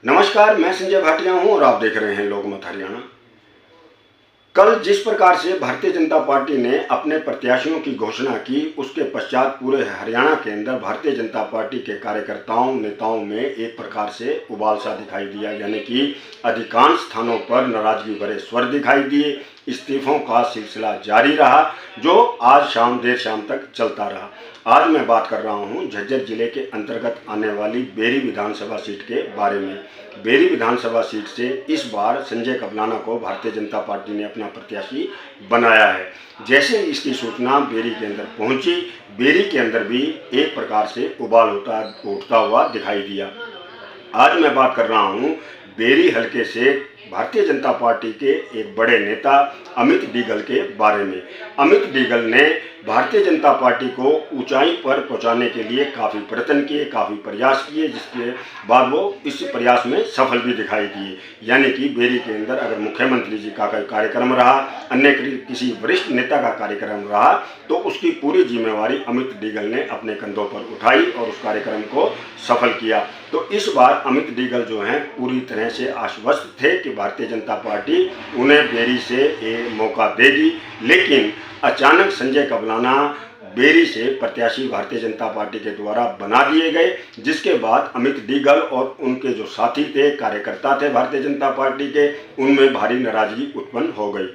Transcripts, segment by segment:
नमस्कार, मैं संजय भाटिया हूं और आप देख रहे हैं लोकमत हरियाणा। कल जिस प्रकार से भारतीय जनता पार्टी ने अपने प्रत्याशियों की घोषणा की, उसके पश्चात पूरे हरियाणा के अंदर भारतीय जनता पार्टी के कार्यकर्ताओं नेताओं में एक प्रकार से उबाल सा दिखाई दिया, यानी कि अधिकांश स्थानों पर नाराजगी भरे स्वर दिखाई दिए। इस्तीफों का सिलसिला जारी रहा, जो आज शाम देर शाम तक चलता रहा। आज मैं बात कर रहा हूं झज्जर जिले के अंतर्गत आने वाली बेरी विधानसभा सीट के बारे में। बेरी विधानसभा सीट से इस बार संजय कबलाना को भारतीय जनता पार्टी ने अपना प्रत्याशी बनाया है। जैसे इसकी सूचना बेरी के अंदर पहुंची, बेरी के अंदर भी एक प्रकार से उबाल उठता हुआ दिखाई दिया। आज मैं बात कर रहा हूं बेरी हलके से भारतीय जनता पार्टी के एक बड़े नेता अमित डीगल के बारे में। अमित डीगल ने भारतीय जनता पार्टी को ऊंचाई पर पहुंचाने के लिए काफ़ी प्रयत्न किए, काफ़ी प्रयास किए, जिसके बाद वो इस प्रयास में सफल भी दिखाई दिए। यानी कि बेरी के अंदर अगर मुख्यमंत्री जी का कार्यक्रम रहा, अन्य किसी वरिष्ठ नेता का कार्यक्रम रहा, तो उसकी पूरी जिम्मेवारी अमित डीगल ने अपने कंधों पर उठाई और उस कार्यक्रम को सफल किया। तो इस बार अमित डीगल जो हैं पूरी तरह से आश्वस्त थे कि भारतीय जनता पार्टी उन्हें बेरी से एक मौका देगी, लेकिन अचानक संजय कबलाना बेरी से प्रत्याशी भारतीय जनता पार्टी के द्वारा बना दिए गए, जिसके बाद अमित डीगल और उनके जो साथी थे, कार्यकर्ता थे भारतीय जनता पार्टी के, उनमें भारी नाराजगी उत्पन्न हो गई।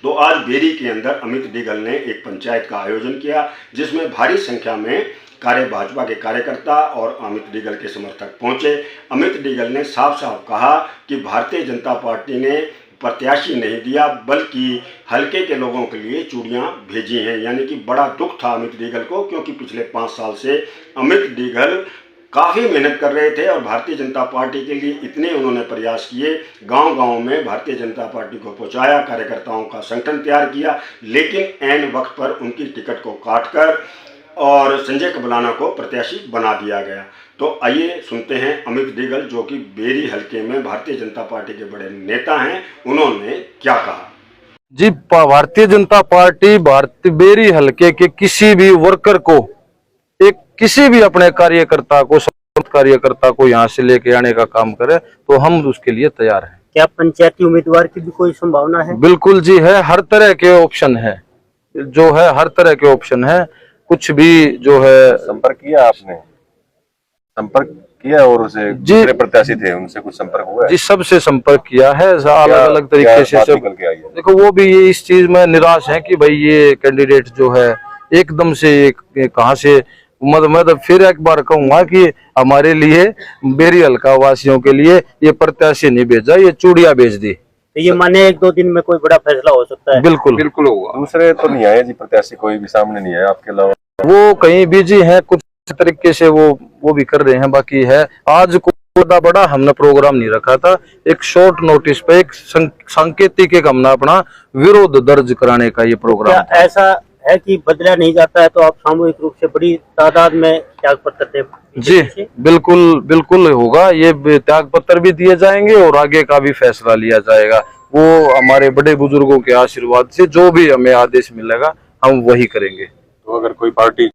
तो आज बेरी के अंदर अमित डीगल ने एक पंचायत का आयोजन किया, जिसमें भारी संख्या में भाजपा के कार्यकर्ता और अमित डीगल के समर्थक पहुंचे। अमित डीगल ने साफ साफ कहा कि भारतीय जनता पार्टी ने प्रत्याशी नहीं दिया, बल्कि हल्के के लोगों के लिए चूड़ियां भेजी हैं। यानी कि बड़ा दुख था अमित डीगल को, क्योंकि पिछले 5 साल से अमित डीगल काफ़ी मेहनत कर रहे थे और भारतीय जनता पार्टी के लिए इतने उन्होंने प्रयास किए, गांव-गांव में भारतीय जनता पार्टी को पहुंचाया, कार्यकर्ताओं का संगठन तैयार किया, लेकिन ऐन वक्त पर उनकी टिकट को काटकर और संजय कबलाना को प्रत्याशी बना दिया गया। तो आइए सुनते हैं अमित डीगल, जो कि बेरी हलके में भारतीय जनता पार्टी के बड़े नेता हैं, उन्होंने क्या कहा। जी, भारतीय जनता पार्टी बेरी हलके के किसी भी वर्कर को, एक किसी भी अपने कार्यकर्ता को यहाँ से लेके आने का काम करे, तो हम उसके लिए तैयार हैं। क्या पंचायती उम्मीदवार की भी कोई संभावना है? बिल्कुल जी है, हर तरह के ऑप्शन है, जो है हर तरह के ऑप्शन है। कुछ भी जो है संपर्क किया आपने, संपर्क किया और उसे दूसरे प्रत्याशी थे उनसे कुछ संपर्क हुआ है? जी, सबसे संपर्क किया है, अलग अलग तरीके से सब। देखो, वो भी ये इस चीज में निराश है कि भाई ये कैंडिडेट जो है एकदम से कहाँ से, मतलब फिर एक बार कहूंगा कि हमारे लिए बेरी हल्का वासियों के लिए ये प्रत्याशी नहीं भेजा, ये चूड़ियां भेज दी। तो ये माने 1-2 दिन में कोई बड़ा फैसला हो सकता है? बिल्कुल बिल्कुल होगा। दूसरे तो नहीं आए जी, प्रत्याशी कोई भी सामने नहीं है आपके अलावा? वो कहीं बिजी है, कुछ तरीके से वो भी कर रहे हैं। बाकी है आज कोई बड़ा हमने प्रोग्राम नहीं रखा था, एक शॉर्ट नोटिस पे एक सांकेतिक एक हमने अपना विरोध दर्ज कराने का ये प्रोग्राम था। ऐसा है कि बदला नहीं जाता है तो आप सामूहिक रूप से बड़ी तादाद में त्याग पत्र दे? जी बिल्कुल बिल्कुल होगा, ये त्याग पत्र भी दिए जाएंगे और आगे का भी फैसला लिया जाएगा। वो हमारे बड़े बुजुर्गों के आशीर्वाद से जो भी हमें आदेश मिलेगा हम वही करेंगे। तो अगर कोई पार्टी